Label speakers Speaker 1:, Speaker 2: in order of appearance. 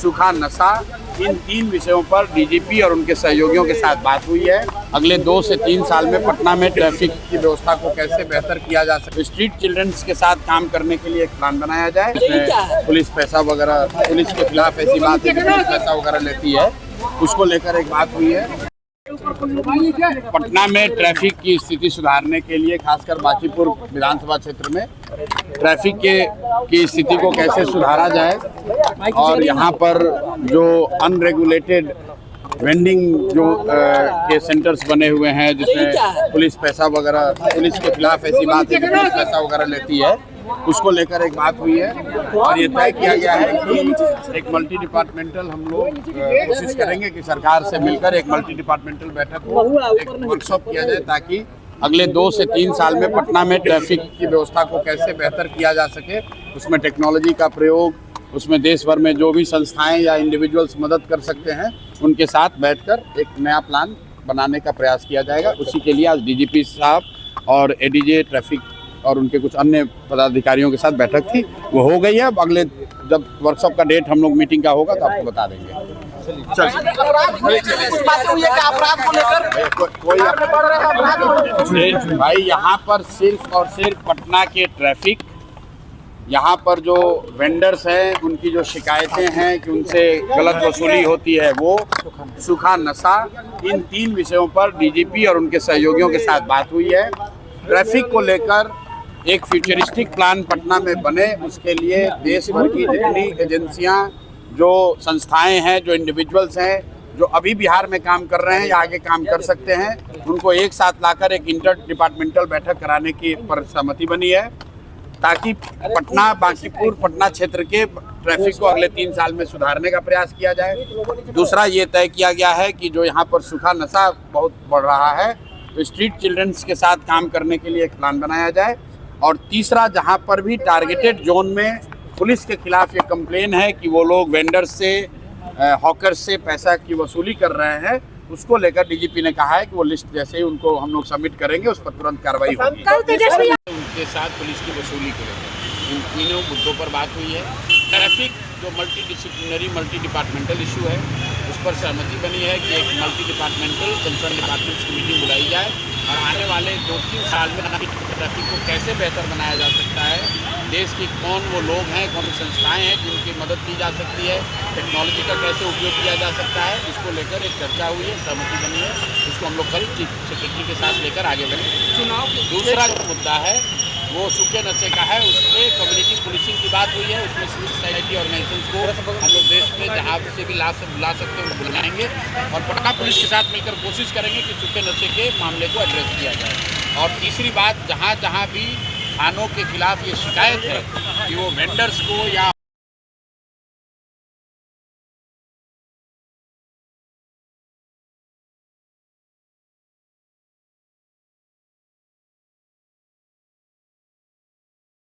Speaker 1: सूखा नशा, इन 3 विषयों पर डीजीपी और उनके सहयोगियों के साथ बात हुई है। अगले 2 से 3 साल में पटना में ट्रैफिक की व्यवस्था को कैसे बेहतर किया जा सके, स्ट्रीट चिल्ड्रंस के साथ काम करने के लिए एक प्लान बनाया जाए। इसमें पुलिस पैसा वगैरह, पुलिस के खिलाफ ऐसी बात है कि पुलिस पैसा वगैरह लेती है, उसको लेकर एक बात हुई है। पटना में ट्रैफिक की स्थिति सुधारने के लिए, खासकर बांकीपुर विधानसभा क्षेत्र में ट्रैफिक की स्थिति को कैसे सुधारा जाए और यहाँ पर जो अनरेगुलेटेड वेंडिंग जो के सेंटर्स बने हुए हैं जिसमें पुलिस पैसा वगैरह, पुलिस के खिलाफ ऐसी बात है कि पुलिस पैसा वगैरह लेती है, उसको लेकर एक बात हुई है। और ये तय किया गया है कि एक मल्टी डिपार्टमेंटल हम लोग कोशिश करेंगे कि सरकार से मिलकर एक मल्टी डिपार्टमेंटल बैठक हो, एक वर्कशॉप किया जाए ताकि अगले 2 से 3 साल में पटना में ट्रैफिक की व्यवस्था को कैसे बेहतर किया जा सके, उसमें टेक्नोलॉजी का प्रयोग, उसमें देश भर में जो भी संस्थाएं या इंडिविजुअल्स मदद कर सकते हैं उनके साथ बैठकर एक नया प्लान बनाने का प्रयास किया जाएगा। उसी के लिए आज डीजीपी साहब और एडीजे ट्रैफिक और उनके कुछ अन्य पदाधिकारियों के साथ बैठक थी, वो हो गई है। अब अगले जब वर्कशॉप का डेट हम लोग मीटिंग का होगा तो आपको बता देंगे। भाई यहाँ पर सिर्फ और सिर्फ पटना के ट्रैफिक, यहाँ पर जो वेंडर्स हैं उनकी जो शिकायतें हैं कि उनसे गलत वसूली होती है, वो सूखा नशा, इन 3 विषयों पर डीजीपी और उनके सहयोगियों के साथ बात हुई है। ट्रैफिक को लेकर एक फ्यूचरिस्टिक प्लान पटना में बने, उसके लिए देश भर की जितनी एजेंसियां, जो संस्थाएं हैं, जो इंडिविजुअल्स हैं, जो अभी बिहार में काम कर रहे हैं या आगे काम कर सकते हैं, उनको एक साथ लाकर एक इंटर डिपार्टमेंटल बैठक कराने की पर सहमति बनी है ताकि पटना, बांकीपुर, पटना क्षेत्र के ट्रैफिक को अगले 3 साल में सुधारने का प्रयास किया जाए। दूसरा ये तय किया गया है कि जो यहाँ पर सूखा नशा बहुत बढ़ रहा है तो स्ट्रीट चिल्ड्रंस के साथ काम करने के लिए एक प्लान बनाया जाए। और तीसरा, जहाँ पर भी टारगेटेड जोन में पुलिस के खिलाफ ये कंप्लेन है कि वो लोग वेंडर्स से, हॉकर्स से पैसा की वसूली कर रहे हैं, उसको लेकर डीजीपी ने कहा है कि वो लिस्ट जैसे ही उनको हम लोग सबमिट करेंगे उस पर तुरंत कार्रवाई होगी। उनके साथ पुलिस की वसूली को लेकर इन तीनों मुद्दों पर बात हुई है। ट्रैफिक जो multi disciplinary, multi departmental issue है, उस पर सहमति बनी है कि एक मल्टी डिपार्टमेंटल कंसर्न डिपार्टमेंट्स की मीटिंग बुलाई जाए और आने वाले 2-3 साल में ट्रैफिक को कैसे बेहतर बनाया जा सकता है, देश की कौन वो लोग हैं, कौन सी संस्थाएं हैं जिनकी मदद की जा सकती है, टेक्नोलॉजी का कैसे उपयोग किया जा सकता है, इसको लेकर एक चर्चा हुई है, सहमति बनी है। इसको हम लोग कल चीफ सेक्रेटरी के साथ लेकर आगे बढ़ेंगे। चुनाव के दूसरा जो मुद्दा है वो सूखे नशे का है, उसमें कम्युनिटी पुलिसिंग की बात हुई है। उसमें सिविल सोसाइटी ऑर्गेनाइजेशंस को हम लोग देश में जहाँ से भी ला सकते हैं बुलाएंगे और पटना पुलिस के साथ मिलकर कोशिश करेंगे कि सूखे नशे के मामले को एड्रेस किया जाए। और तीसरी बात, जहाँ भी थानों के खिलाफ ये शिकायत है कि वो वेंडर्स को या